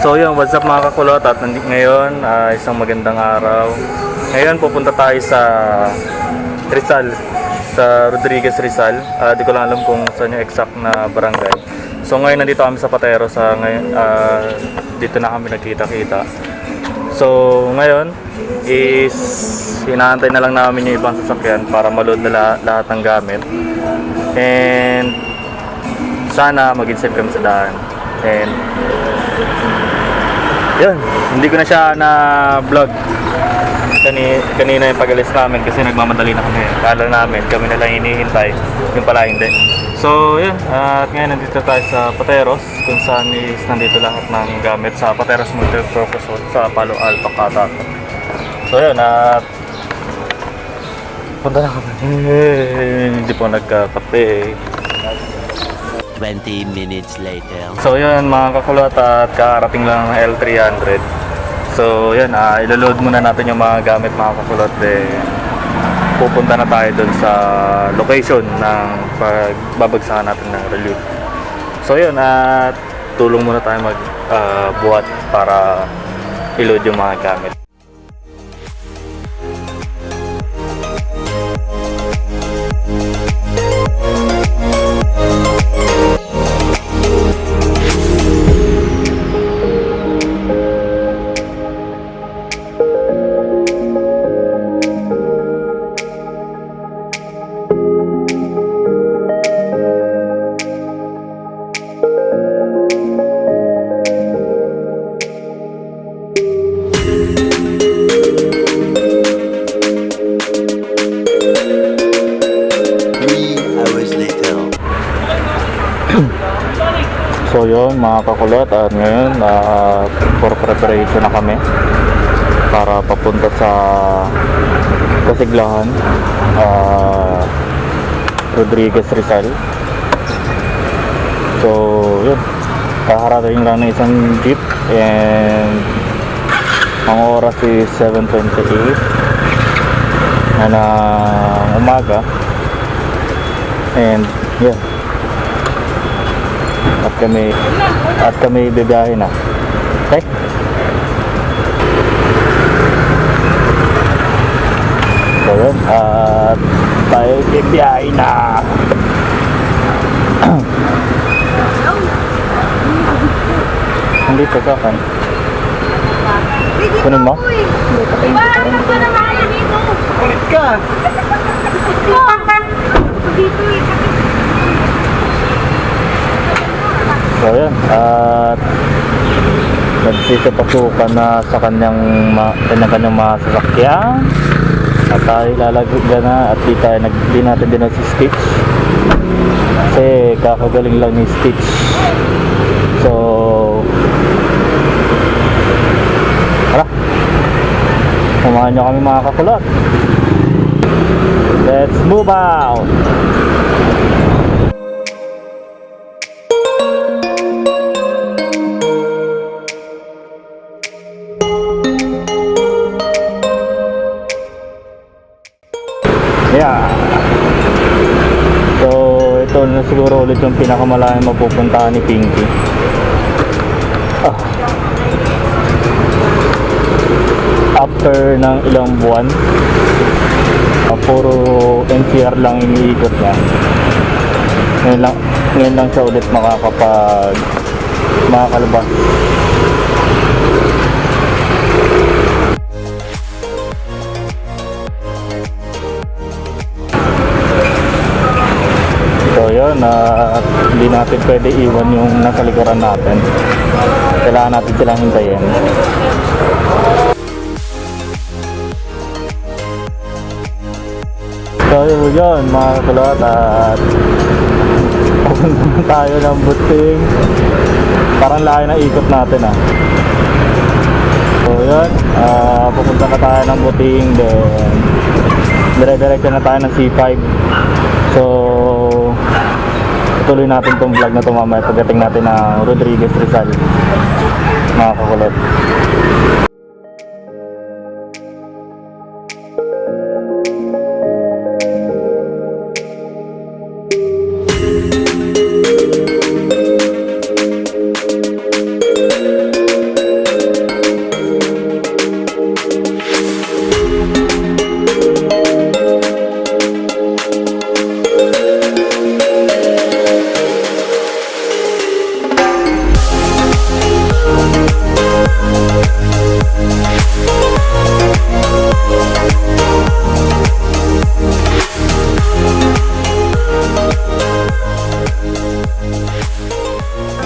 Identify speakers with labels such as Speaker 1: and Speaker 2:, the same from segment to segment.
Speaker 1: So yun, what's up mga kakulot, at ngayon isang magandang araw. Ngayon pupunta tayo sa Rizal, sa Rodriguez Rizal. Di ko lang alam kung saan yung exact na barangay. So ngayon nandito kami sa Patero, dito na kami nagkita-kita. So ngayon is hinaantay na lang namin yung ibang sasakyan para maload na lahat ng gamit. And sana mag-inset kami sa daan. And yun, hindi ko na siya na-vlog kanina yung pag-alis namin kasi nagmamadali na kami. Kala namin kami na lang hinihintay, yung pala hindi. So yun, at ngayon nandito tayo sa Pateros kung saan is nandito lahat ng gamit sa Pateros Multipurpose Hall sa Palo Alto, Qatar. So yun, at punta na kami. Hindi po nagkakape.
Speaker 2: 20 minutes later.
Speaker 1: So yun mga kakulot, at kakarating lang ng L300. So yun, iloload muna natin yung mga gamit mga kakulot. Pupunta na tayo dun sa location ng pagbabagsakan natin ng relief. So yun, at tulong muna tayo magbuhat para i-load yung mga gamit. So yun mga kakulot, at ngayon for preparation na kami para papunta sa Kasiglahan, Rodriguez Rizal. So yun, kakarating lang ng isang jeep, and ang oras is 7:28 na umaga. And yeah, at kami bibiyahe na. Okay? So yun, at tayo bibiyahe na. Hindi pa kakan. Kunin mo? Kulit ka! So yan, at nagsisipasukan na sa kanyang mga sasakyan, at tayo lalagyan na, at di natin din si Stitch kasi kakagaling lang ni Stitch. So tara, samahan nyo kami mga kakulot. Let's move out. Yeah. So ito na siguro ulit yung pinakamalayang mapupuntahan ni Pinky. After ng ilang buwan, puro NCR lang iniikot niya. Ngayon lang siya ulit makakalabas. So yun, hindi natin pwede iwan yung nasa likuran natin. Kailangan natin silang hintayin. So yun mga kakulot, at pupunta tayo ng Buting. Parang layo na ikot natin So yun, pupunta na tayo ng Buting, then dire-diretso na tayo ng C5. So tuloy natin tong vlog na ito mamaya pagdating natin ng Rodriguez Rizal mga kakulot.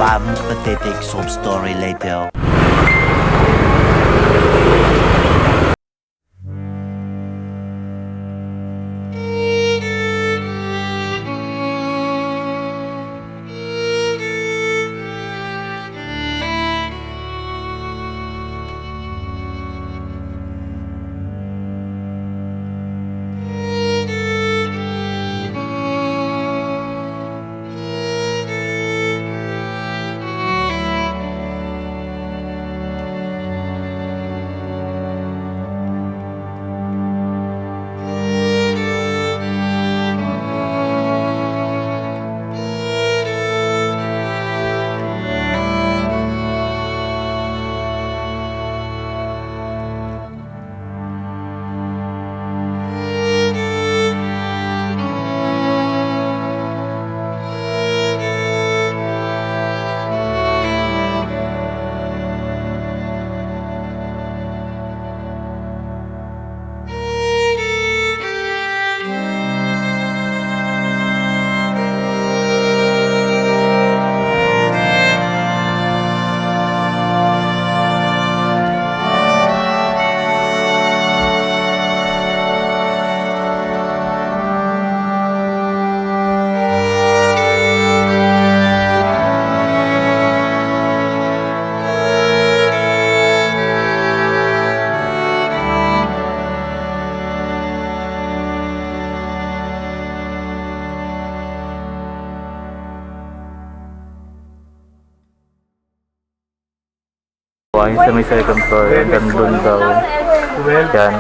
Speaker 2: One pathetic sob story later.
Speaker 1: Yung sa may second floor, hanggang doon daw. Yan.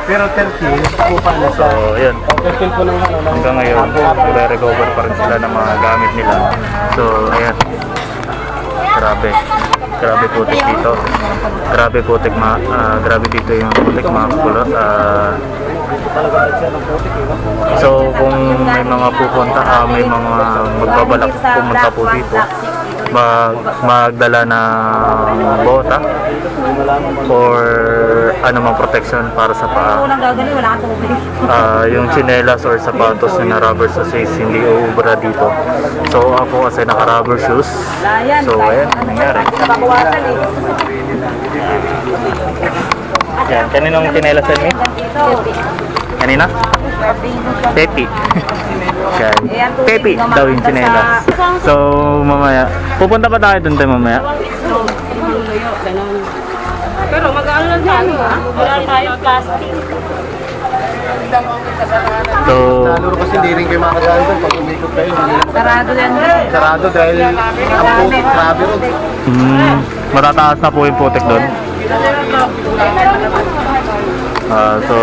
Speaker 3: Pero 13, po paano
Speaker 1: So, yan.
Speaker 3: 13 po ng ano.
Speaker 1: Hanggang ngayon, nagre-recover pa rin sila ng mga gamit nila. So, ayan. Grabe. Grabe putik dito. Grabe putik grabe dito yung putik mga kulot. So, kung may mga pupunta, may mga magbabalak pumunta po dito, magdala ng bota or anumang protection para sa paa. Yung tsinelas or sapatos na rubber sa face hindi uubra dito. So ako kasi naka rubber shoes. So ayan, nangyari. Yan, kaninong tsinelas yan eh? Kanina? Pepi. Yan. Pepi daw yung tsinelas. So mamaya, pupunta pa tayo dun tayo mamaya.
Speaker 4: Pero mag-ano lang tayo ha? Wala tayong plastic.
Speaker 1: So,
Speaker 3: Lalo kasi hindi rin kayo makakasali doon pag umikot kayo.
Speaker 4: Sarado yan.
Speaker 3: Sarado dahil ang putik, grabe ron.
Speaker 1: matataas na po yung putik dun. So,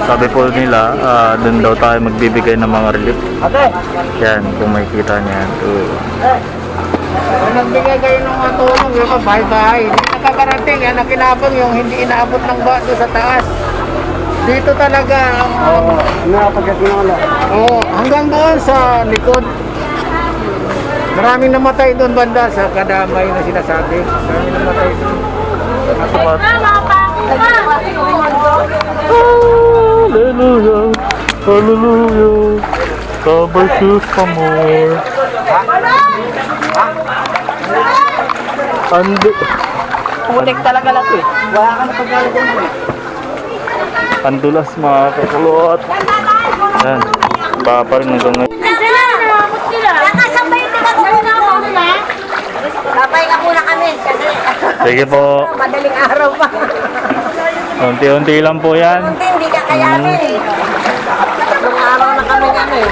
Speaker 1: sabi po nila, dun daw tayo magbibigay ng mga relief. Yan, kung makikita niya yan. So,
Speaker 3: Nagbigay kayo ng mga tulong, yung mga bahay-bahay. Hindi nakakarating, yan ang kinabang yung hindi inaabot ng bato sa taas. Dito talaga ang... hanggang doon sa likod. Maraming namatay doon banda sa kadamay na sinasabi. Maraming namatay doon.
Speaker 1: Hallelujah, hallelujah, cover shoes pa more.
Speaker 4: Putik talaga lang eh.
Speaker 3: Wala ka na paglalagyan mo.
Speaker 1: Andulas mga kakulot. Yan, ba pa rin hanggang ngayon.
Speaker 4: Nakasabay din ako muna ako na. Babay ka muna kami kasi
Speaker 1: Sige po,
Speaker 4: madaling araw pa.
Speaker 1: unti-unti lang po yan.
Speaker 4: Hindi kakayanin eh. Tatlong araw na kami kami.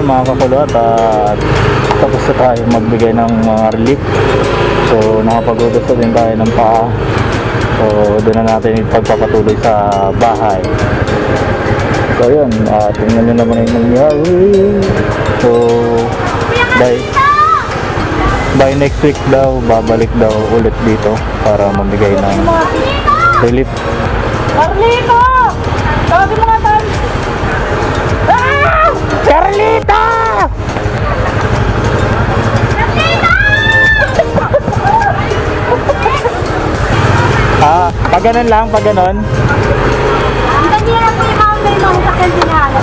Speaker 1: yun mga kakulot, at tapos na tayo magbigay ng mga relief. So nakapag-utos na din tayo ng paa. So doon na natin ipagpapatuloy sa bahay. So yun, tingnan nyo naman yung nangyari. So by next week daw, babalik daw ulit dito para mamigay ng relief.
Speaker 4: Carlito! Sabi mo nga tayo! Ah!
Speaker 3: Carlita!
Speaker 1: Pag ganun lang, pag ganun.
Speaker 4: Ang kanina po yung boundary nung sa kantinala.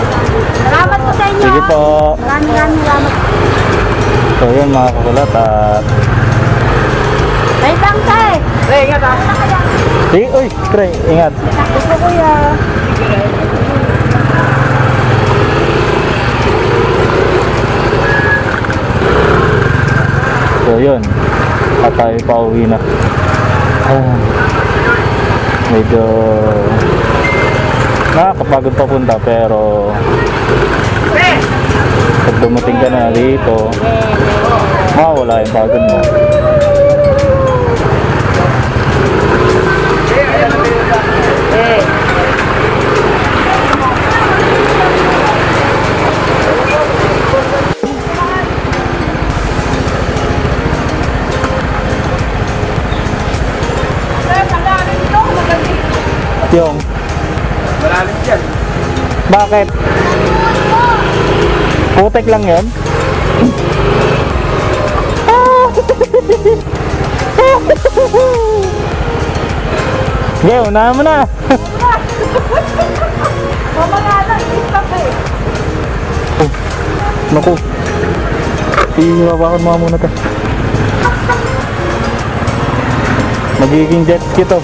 Speaker 4: Salamat po sa inyo.
Speaker 1: Sige po.
Speaker 4: Maraming salamat.
Speaker 1: So yun mga kakulot, at
Speaker 4: Wait lang tayo.
Speaker 3: Ingat ha.
Speaker 1: sige, uy, Trey, ingat.
Speaker 4: Gusto kuya.
Speaker 1: So yun, at tayo pa uwi na. Medyo nakakapagod papunta, pero pag dumating ka na dito, mawawala yung pagod mo. Yung
Speaker 3: Malalim dyan.
Speaker 1: bakit? Putek lang yun? Sige, unahan mo na.
Speaker 4: Mamangala, stop eh.
Speaker 1: Naku. Iwawakan mo muna to. Magiging jet ski to.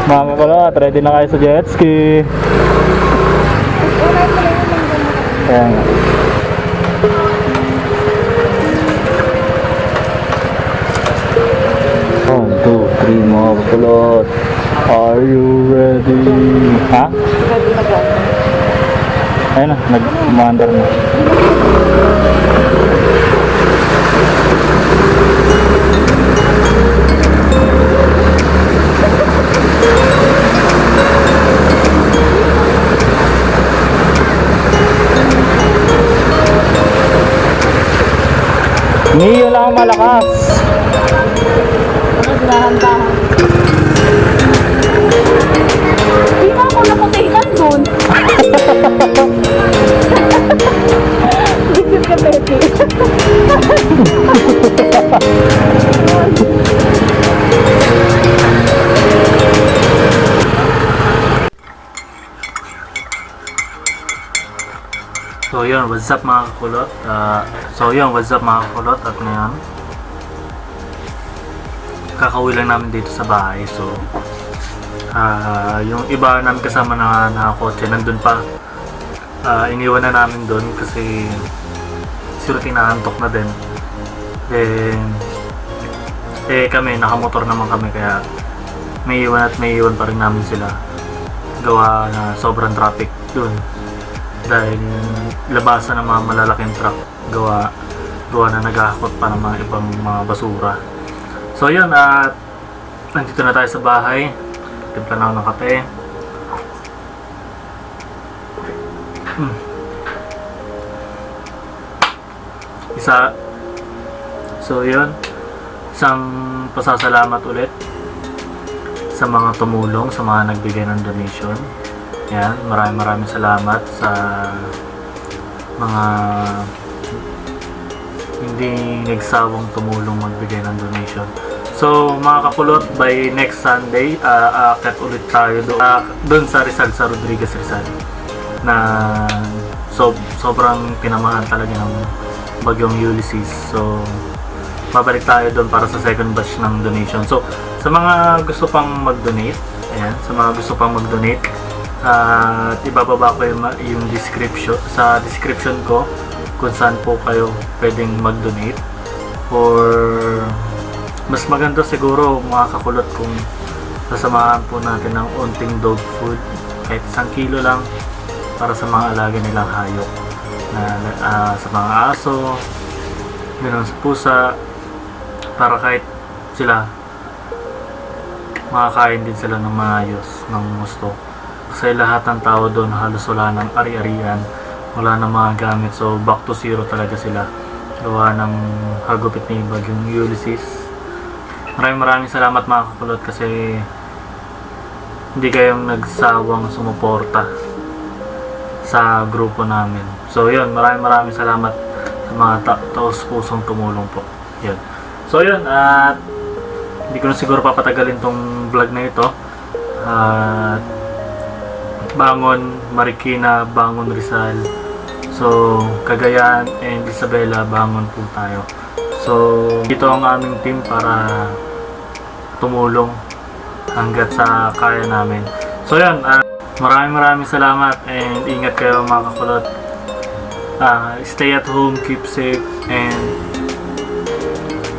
Speaker 1: Mga kakulot, ready na kayo sa jet ski. Kaya nga. One, two, three, mga kakulot. Are you ready? Ha? Ayun na, nag-umaandar na. Niyo lang ang malakas.
Speaker 4: Hindi na ako naputihan dun. Bigyan ka, Betty.
Speaker 1: So yun, what's up mga kakulot? What's up mga kakulot? At ngayon, kakauwi lang namin dito sa bahay. So, yung iba namin kasama na nakakotse, nandun pa. Iniwan na namin dun kasi sure tinaantok na din. Then, kami, nakamotor naman kami, kaya may iwan pa rin namin sila. Gawa na sobrang traffic dun. Dahil labasan ng mga malalaking truck, gawa na naghahakot pa ng mga ibang mga basura. So yun, at nandito na tayo sa bahay. Timpla na ako ng kape. So yun, isang pasasalamat ulit sa mga tumulong, sa mga nagbigay ng donation. Yan, maraming salamat sa mga hindi nagsawang tumulong magbigay ng donation. So mga kakulot, by next Sunday, aakyat ulit tayo doon sa Rizal, sa Rodriguez Rizal, na sobrang pinamahan talaga ng bagyong Ulysses. So babalik tayo doon para sa second batch ng donation. So sa mga gusto pang mag-donate, ayan, sa mga gusto pang mag-donate, at ibababa ko yung description ko kung saan po kayo pwedeng mag-donate. Or mas maganda siguro mga kakulot kung sasamahan po natin ng unting dog food, kahit 1 kilo lang, para sa mga alaga nilang hayop, sa mga aso, ganoon sa pusa, para kahit sila makakain din sila ng maayos, ng gusto. Kasi lahat ng tao doon halos wala ng ari-arian, wala ng mga gamit, so back to zero talaga sila gawa ng hagupit ni Bagyong Ulysses. Maraming salamat mga kakulot, kasi hindi kayong nagsawang sumuporta sa grupo namin. So yun, maraming salamat sa mga taos pusong tumulong po. Yun. So yun, at hindi ko na siguro papatagalin tong vlog na ito. At Bangon Marikina, Bangon Rizal, so Cagayan and Isabela, bangon po tayo. So dito ang aming team para tumulong hanggat sa kaya namin. So yun, maraming salamat and ingat kayo mga kakulot. Stay at home, keep safe, and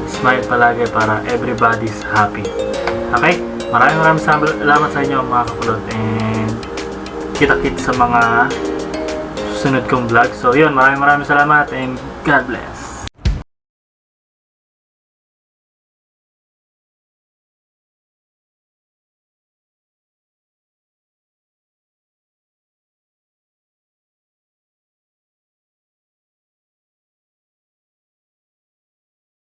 Speaker 1: smile palagi para everybody's happy. Okay? Maraming salamat sa inyo mga kakulot, and kita-kits sa mga susunod kong vlog. So yun, maraming salamat and God bless.